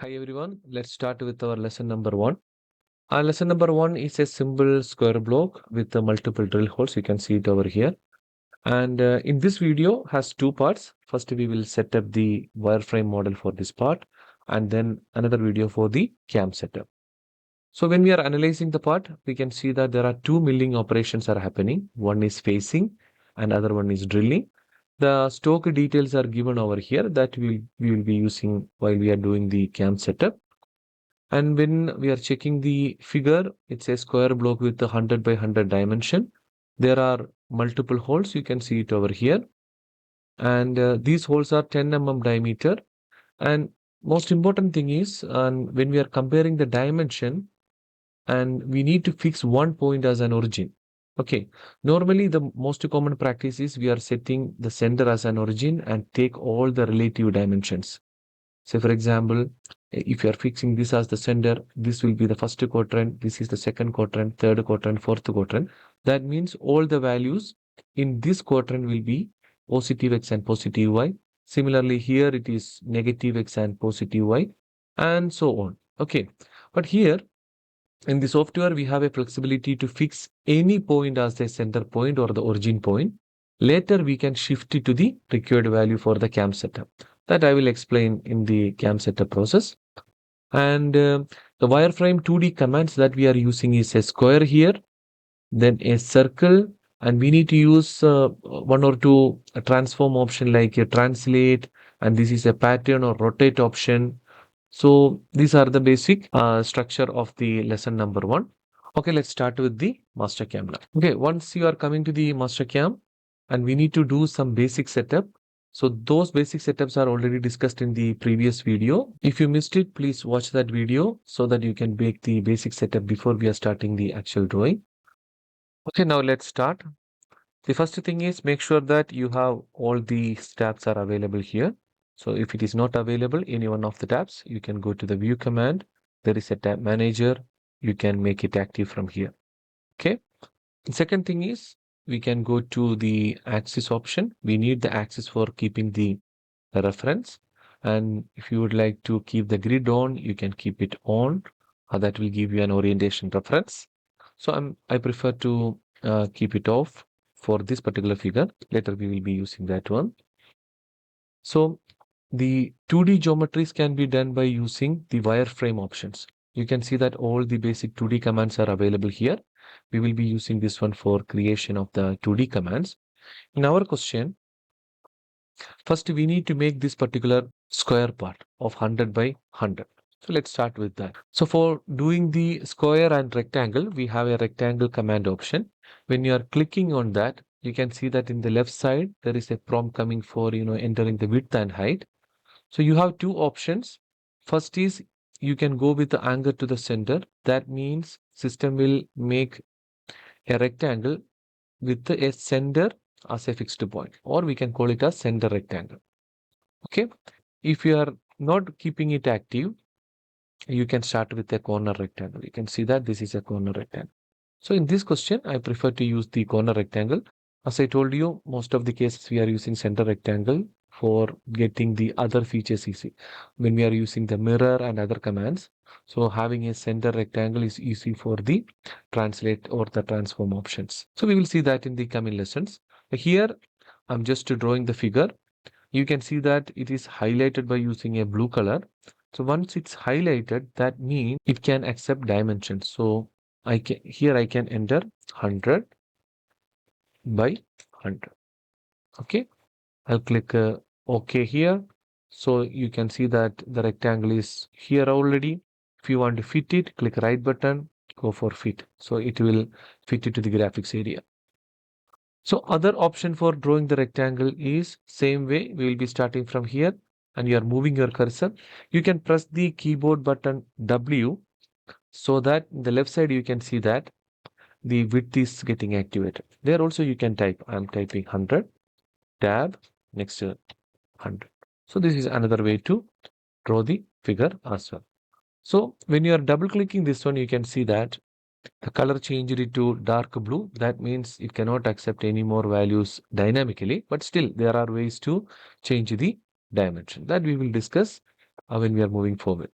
Hi everyone, let's start with our lesson number one. Our lesson number one is a simple square block with multiple drill holes. You can see it over here. And in this video has two parts. First, we will set up the wireframe model for this part, and then another video for the cam setup. So when we are analyzing the part, we can see that there are two milling operations are happening. One is facing and other one is drilling. The stock details are given over here that we will be using while we are doing the cam setup. And when we are checking the figure, it's a square block with a 100 by 100 dimension. There are multiple holes. You can see it over here. And these holes are 10 diameter. And most important thing is, when we are comparing the dimension, and we need to fix one point as an origin. Okay. Normally, the most common practice is we are setting the center as an origin and take all the relative dimensions. Say, for example, if you are fixing this as the center, this will be the first quadrant, this is the second quadrant, third quadrant, fourth quadrant. That means all the values in this quadrant will be positive x and positive y. Similarly, here it is negative x and positive y, and so on. Okay. But here in the software, we have a flexibility to fix any point as the center point or the origin point. Later, we can shift it to the required value for the cam setup. That I will explain in the cam setup process. And the wireframe 2D commands that we are using is a square here, then a circle, and we need to use one or two transform option like a translate, and this is a pattern or rotate option. So these are the basic structure of the lesson number one. Okay, let's start with the MasterCAM now. Okay, once you are coming to the MasterCAM, and we need to do some basic setup. So those basic setups are already discussed in the previous video. If you missed it, please watch that video so that you can make the basic setup before we are starting the actual drawing. Okay, now let's start. The first thing is make sure that you have all the tabs are available here. So if it is not available, any one of the tabs, you can go to the view command. There is a tab manager. You can make it active from here. Okay. The second thing is we can go to the axis option. We need the axis for keeping the reference. And if you would like to keep the grid on, you can keep it on. That will give you an orientation reference. So I prefer to keep it off for this particular figure. Later we will be using that one. So the 2D geometries can be done by using the wireframe options. You can see that all the basic 2D commands are available here. We will be using this one for creation of the 2D commands. In our question, first we need to make this particular square part of 100 by 100. So let's start with that. So for doing the square and rectangle, we have a rectangle command option. When you are clicking on that, you can see that in the left side, there is a prompt coming for, entering the width and height. So you have two options. First is you can go with the angle to the center. That means system will make a rectangle with a center as a fixed point, or we can call it a center rectangle. Okay. If you are not keeping it active, you can start with a corner rectangle. You can see that this is a corner rectangle. So in this question, I prefer to use the corner rectangle. As I told you, most of the cases we are using center rectangle for getting the other features easy. When we are using the mirror and other commands, so having a center rectangle is easy for the translate or the transform options. So we will see that in the coming lessons. Here, I'm just drawing the figure. You can see that it is highlighted by using a blue color. So once it's highlighted, that means it can accept dimensions. So I can enter 100 by 100. Okay, I'll click OK here. So you can see that the rectangle is here already. If you want to fit it, click right button, go for fit. So it will fit it to the graphics area. So other option for drawing the rectangle is same way. We will be starting from here and you are moving your cursor. You can press the keyboard button W so that the left side you can see that the width is getting activated. There also you can type. I'm typing 100 tab next to 100. So this is another way to draw the figure as well. So when you are double clicking this one, you can see that the color changed it to dark blue. That means it cannot accept any more values dynamically, but still there are ways to change the dimension that we will discuss when we are moving forward.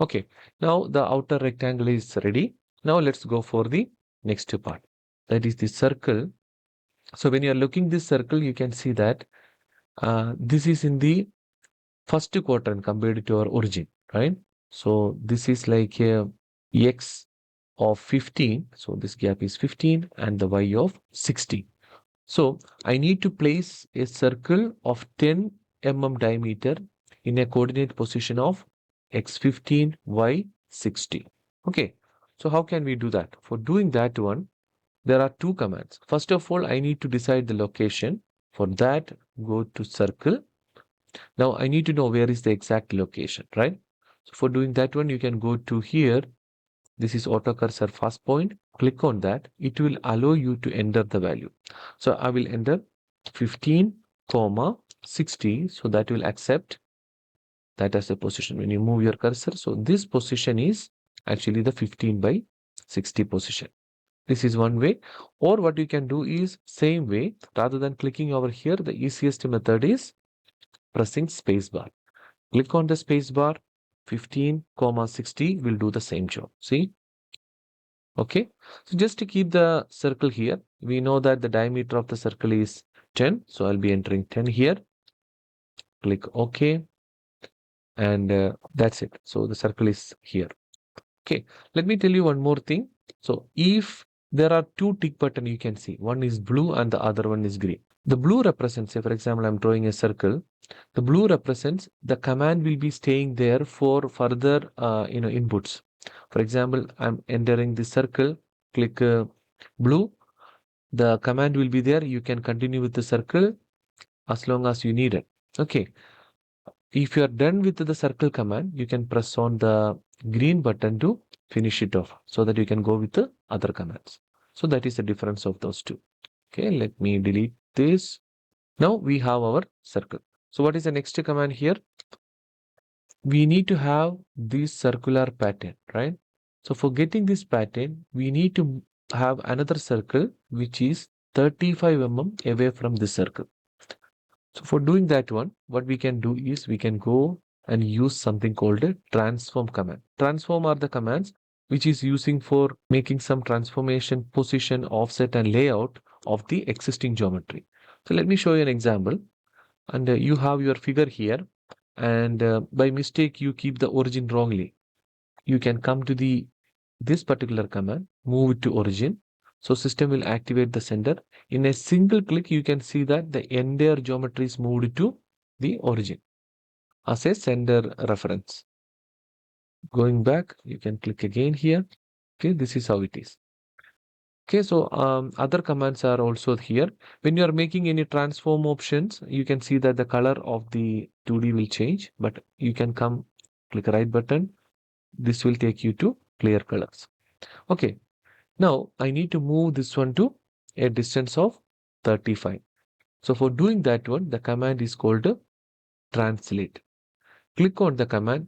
Okay, now the outer rectangle is ready. Now let's go for the next part. That is the circle. So when you are looking this circle, you can see that this is in the first quadrant compared to our origin, right? So this is like a x of 15. So this gap is 15 and the y of 60. So I need to place a circle of 10 diameter in a coordinate position of x15, y60. Okay. So how can we do that? For doing that one, there are two commands. First of all, I need to decide the location. For that, go to circle. Now I need to know where is the exact location, right? So for doing that one, you can go to here. This is auto cursor fast point. Click on that. It will allow you to enter the value. So I will enter 15, comma 60. So that will accept that as a position. When you move your cursor, so this position is actually the 15 by 60 position. This is one way. Or what you can do is same way, rather than clicking over here, the easiest method is pressing spacebar. Click on the spacebar, 15, comma 60 will do the same job. See? Okay. So just to keep the circle here, we know that the diameter of the circle is 10. So I'll be entering 10 here. Click OK. And that's it. So the circle is here. Okay. Let me tell you one more thing. So if there are two tick button you can see, one is blue and the other one is green. The blue represents, say for example, I'm drawing a circle. The blue represents the command will be staying there for further inputs. For example, I'm entering the circle, click blue. The command will be there. You can continue with the circle as long as you need it. Okay. If you are done with the circle command, you can press on the green button to finish it off so that you can go with the other commands. So that is the difference of those two. Okay, let me delete this. Now we have our circle. So what is the next command here? We need to have this circular pattern, right? So for getting this pattern, we need to have another circle which is 35 away from this circle. So for doing that one, what we can do is we can go and use something called a transform command. Transform are the commands which is using for making some transformation, position, offset and layout of the existing geometry. So let me show you an example. And you have your figure here and by mistake you keep the origin wrongly. You can come to this particular command, move it to origin. So system will activate the sender. In a single click, you can see that the entire geometry is moved to the origin as a sender reference. Going back, you can click again here. Okay, this is how it is. Okay, so other commands are also here. When you are making any transform options, you can see that the color of the 2D will change, but you can come click right button. This will take you to clear colors. Okay, now I need to move this one to a distance of 35. So for doing that one, the command is called translate. Click on the command.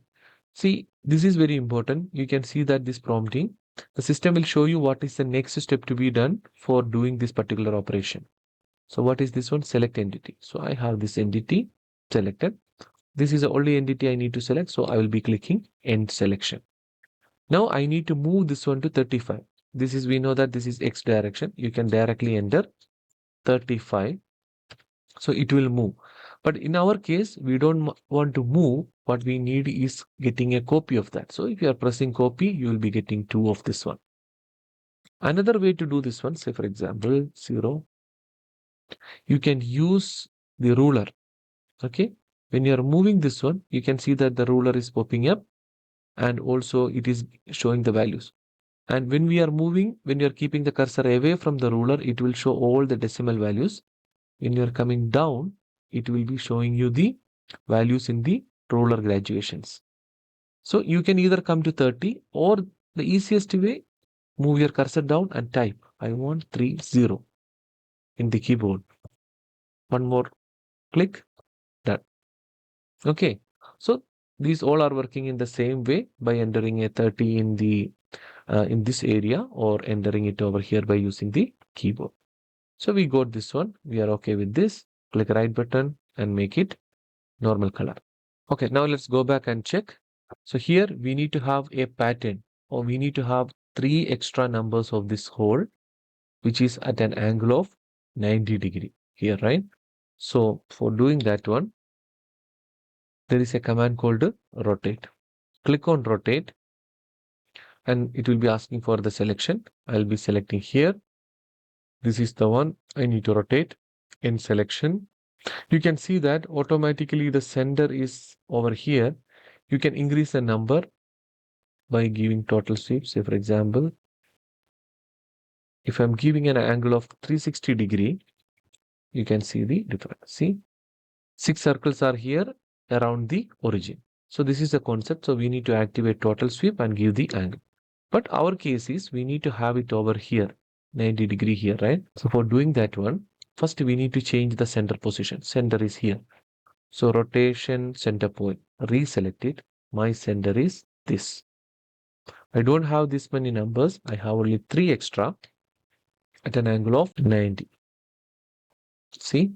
See, this is very important. You can see that this prompting, the system will show you what is the next step to be done for doing this particular operation. So what is this one? Select entity. So I have this entity selected. This is the only entity I need to select. So I will be clicking end selection. Now I need to move this one to 35. This is, we know that this is X direction. You can directly enter 35. So it will move. But in our case, we don't want to move. What we need is getting a copy of that. So if you are pressing copy, you will be getting 2 of this one. Another way to do this one, say for example, 0. You can use the ruler. Okay. When you are moving this one, you can see that the ruler is popping up and also it is showing the values. And when we are moving, when you are keeping the cursor away from the ruler, it will show all the decimal values. When you are coming down, it will be showing you the values in the ruler graduations. So you can either come to 30 or the easiest way, move your cursor down and type, I want 30 in the keyboard. One more click, done. Okay. So these all are working in the same way by entering a 30 in this area or entering it over here by using the keyboard. So we got this one. We are okay with this. Click right button and make it normal color. Okay, now let's go back and check. So here we need to have a pattern, or we need to have 3 extra numbers of this hole, which is at an angle of 90 degree here, right? So for doing that one, there is a command called rotate. Click on rotate and it will be asking for the selection. I'll be selecting here. This is the one I need to rotate. In selection, you can see that automatically the center is over here. You can increase the number by giving total sweep. Say for example, if I'm giving an angle of 360 degree, you can see the difference. See, 6 circles are here around the origin. So this is the concept. So we need to activate total sweep and give the angle. But our case is we need to have it over here, 90 degree here, right? So for doing that one, first we need to change the center position. Center is here. So rotation center point, reselect it. My center is this. I don't have this many numbers. I have only 3 extra at an angle of 90. See,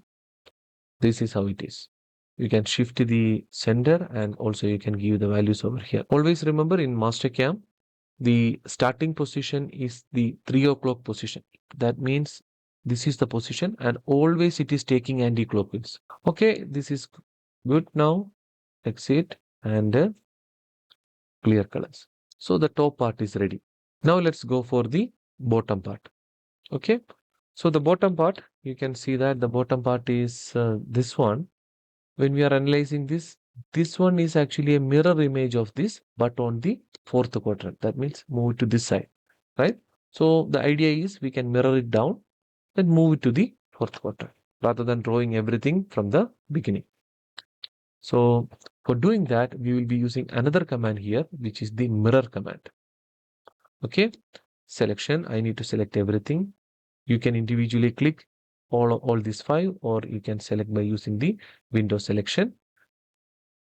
this is how it is. You can shift the center and also you can give the values over here. Always remember in MasterCAM, the starting position is the 3 o'clock position. That means this is the position and always it is taking anti-clockwise. Okay, this is good now. Exit and clear colors. So the top part is ready. Now let's go for the bottom part. Okay. So the bottom part, you can see that the bottom part is this one. When we are analyzing this, this one is actually a mirror image of this, but on the fourth quadrant. That means move it to this side, right? So the idea is we can mirror it down and move it to the fourth quadrant rather than drawing everything from the beginning. So for doing that, we will be using another command here, which is the mirror command. Okay, selection, I need to select everything. You can individually click all these 5, or you can select by using the window selection.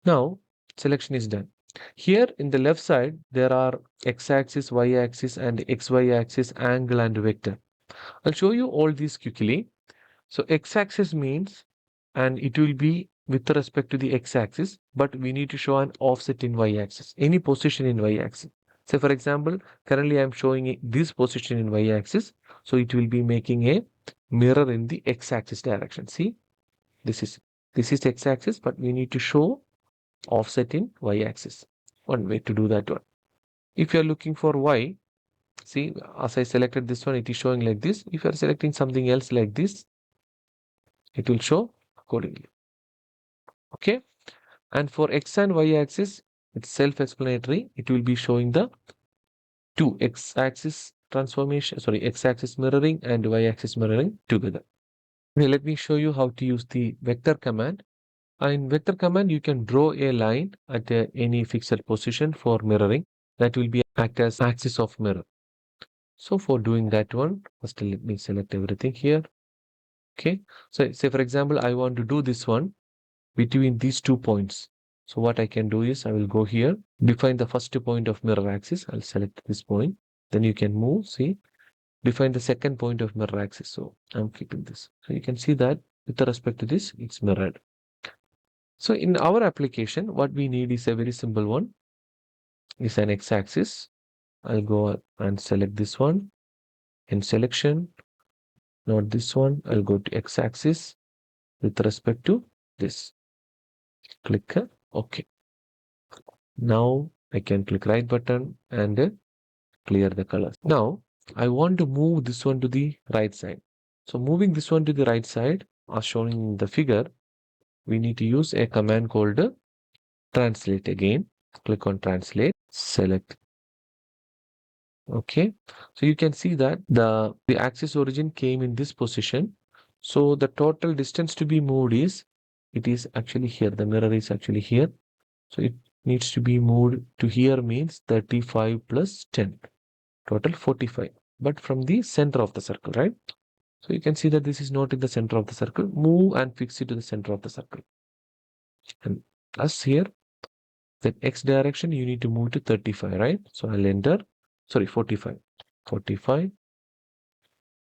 Now, selection is done. Here in the left side, there are x-axis, y-axis, and xy axis, angle, and vector. I'll show you all these quickly. So x-axis means, and it will be with respect to the x-axis, but we need to show an offset in y-axis, any position in y-axis. Say for example, currently I'm showing this position in y-axis, so it will be making a mirror in the x-axis direction. See, this is x-axis, but we need to show offset in y-axis. One way to do that one. If you're looking for y, see, as I selected this one, it is showing like this. If you're selecting something else like this, it will show accordingly. Okay. And for x and y axis, it's self-explanatory. It will be showing the two x-axis transformation, sorry, x-axis mirroring and y-axis mirroring together. Okay, let me show you how to use the vector command. In vector command, you can draw a line at any fixed position for mirroring. That will be act as axis of mirror. So for doing that one, first let me select everything here. Okay. So say for example, I want to do this one between these 2 points. So what I can do is I will go here, define the first point of mirror axis. I'll select this point. Then you can move, see, define the second point of mirror axis. So I'm keeping this. So you can see that with respect to this, it's mirrored. So in our application, what we need is a very simple one. Is an x-axis. I'll go and select this one. In selection, not this one. I'll go to x-axis with respect to this. Click OK. Now I can click right button and clear the colors. Now I want to move this one to the right side. So moving this one to the right side, as shown in the figure, we need to use a command called translate again. Click on translate, select. Okay. So you can see that the axis origin came in this position. So the total distance to be moved is, it is actually here. The mirror is actually here. So it needs to be moved to here means 35 plus 10, total 45, but from the center of the circle, right? So you can see that this is not in the center of the circle. Move and fix it to the center of the circle. And plus here, then x direction, you need to move to 35, right? So I'll enter, sorry, 45. 45.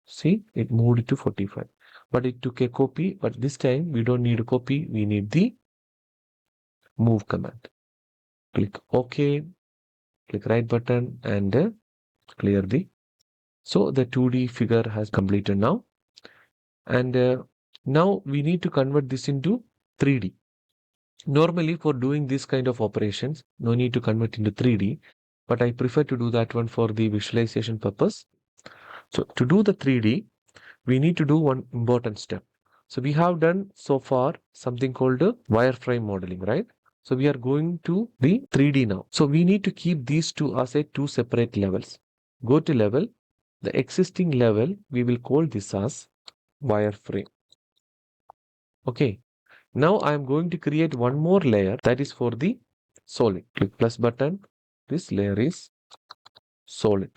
See, it moved to 45. But it took a copy, but this time we don't need a copy. We need the move command. Click OK, click right button and clear the. So the 2D figure has completed now. And now we need to convert this into 3D. Normally for doing this kind of operations, no need to convert into 3D, but I prefer to do that one for the visualization purpose. So to do the 3D, we need to do one important step. So we have done so far something called a wireframe modeling, right? So we are going to the 3D now. So we need to keep these two as a two separate levels. Go to level. The existing level, we will call this as wireframe. Okay. Now I am going to create one more layer that is for the solid. Click plus button. This layer is solid.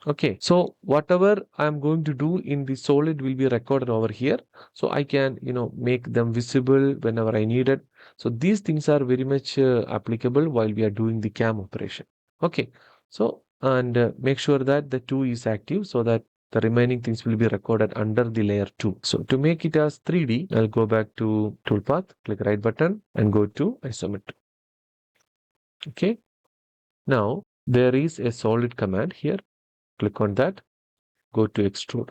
Okay, so whatever I'm going to do in the solid will be recorded over here. So I can, make them visible whenever I need it. So these things are very much applicable while we are doing the CAM operation. Okay, so and make sure that the 2 is active so that the remaining things will be recorded under the layer 2. So to make it as 3D, I'll go back to toolpath, click right button and go to isometry. Okay, now there is a solid command here. Click on that, go to extrude.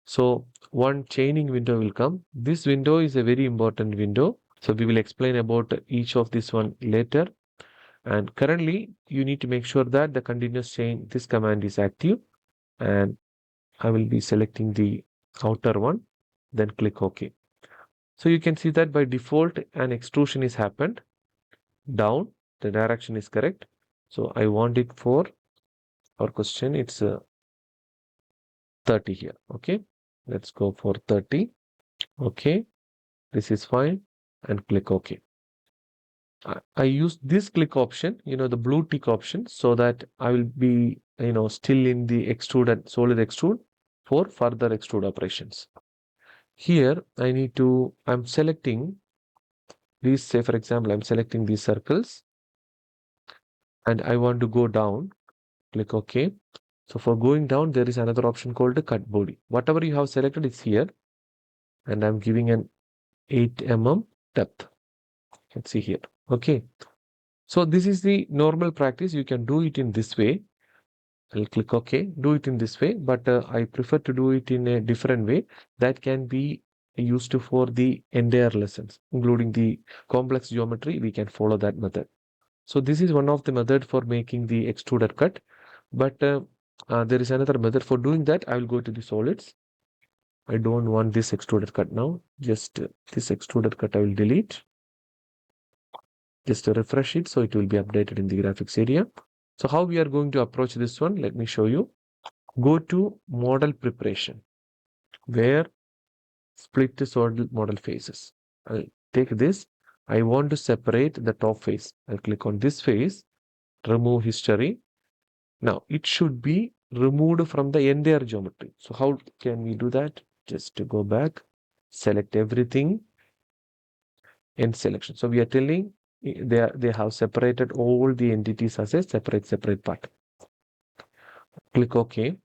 So one chaining window will come. This window is a very important window. So we will explain about each of this one later. And currently you need to make sure that the continuous chain, this command is active. And I will be selecting the outer one, then click OK. So you can see that by default an extrusion is happened down. The direction is correct. So I want it for our question. It's 30 here. Okay. Let's go for 30. Okay. This is fine and click OK. I use this click option, the blue tick option, so that I will be, still in the extrude solid extrude for further extrude operations. Here I'm selecting these, say for example, I'm selecting these circles and I want to go down, click OK. So for going down, there is another option called the cut body. Whatever you have selected is here and I'm giving an 8 mm depth. Let's see here. Okay. So this is the normal practice. You can do it in this way. I'll click OK. Do it in this way, but I prefer to do it in a different way that can be used for the entire lessons, including the complex geometry. We can follow that method. So this is one of the method for making the extruded cut, but there is another method for doing that. I will go to the solids. I don't want this extruded cut now. Just this extruded cut I will delete. Just to refresh it so it will be updated in the graphics area. So how we are going to approach this one, let me show you. Go to model preparation, where split the solid model faces. I'll take this. I want to separate the top face. I'll click on this face, remove history. Now it should be removed from the entire geometry. So how can we do that? Just to go back, select everything, end selection. So we are telling they have separated all the entities as a separate part. Click OK.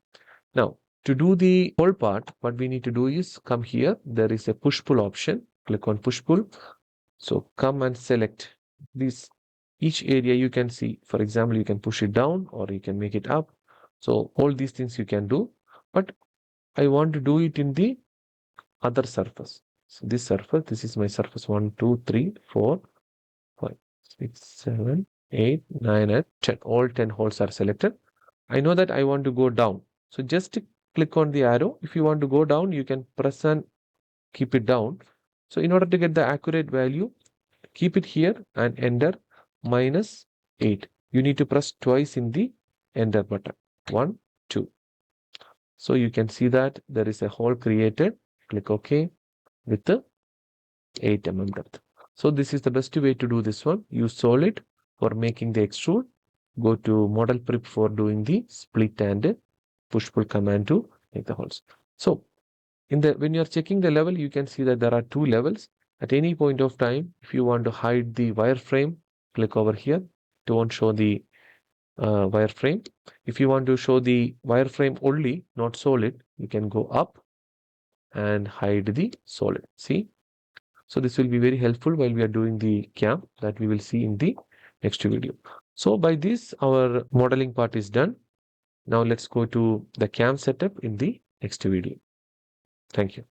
Now to do the whole part, what we need to do is come here. There is a push pull option. Click on push pull. So come and select this. Each area you can see. For example, you can push it down or you can make it up. So all these things you can do, but I want to do it in the other surface. So this surface, this is my surface 1, 2, 3, 4, 5, 6, 7, 8, 9, and 10. All 10 holes are selected. I know that I want to go down. So just click on the arrow. If you want to go down, you can press and keep it down. So in order to get the accurate value, keep it here and enter -8. You need to press twice in the enter button. 1, 2. So you can see that there is a hole created. Click OK with the 8 mm depth. So this is the best way to do this one. Use solid for making the extrude. Go to model prep for doing the split and push pull command to make the holes. So when you are checking the level, you can see that there are 2 levels. At any point of time, if you want to hide the wireframe, click over here. Don't show the wireframe. If you want to show the wireframe only, not solid, you can go up and hide the solid. See, So this will be very helpful while we are doing the CAM that we will see in the next video. So by this, our modeling part is done. Now let's go to the CAM setup in the next video. Thank you.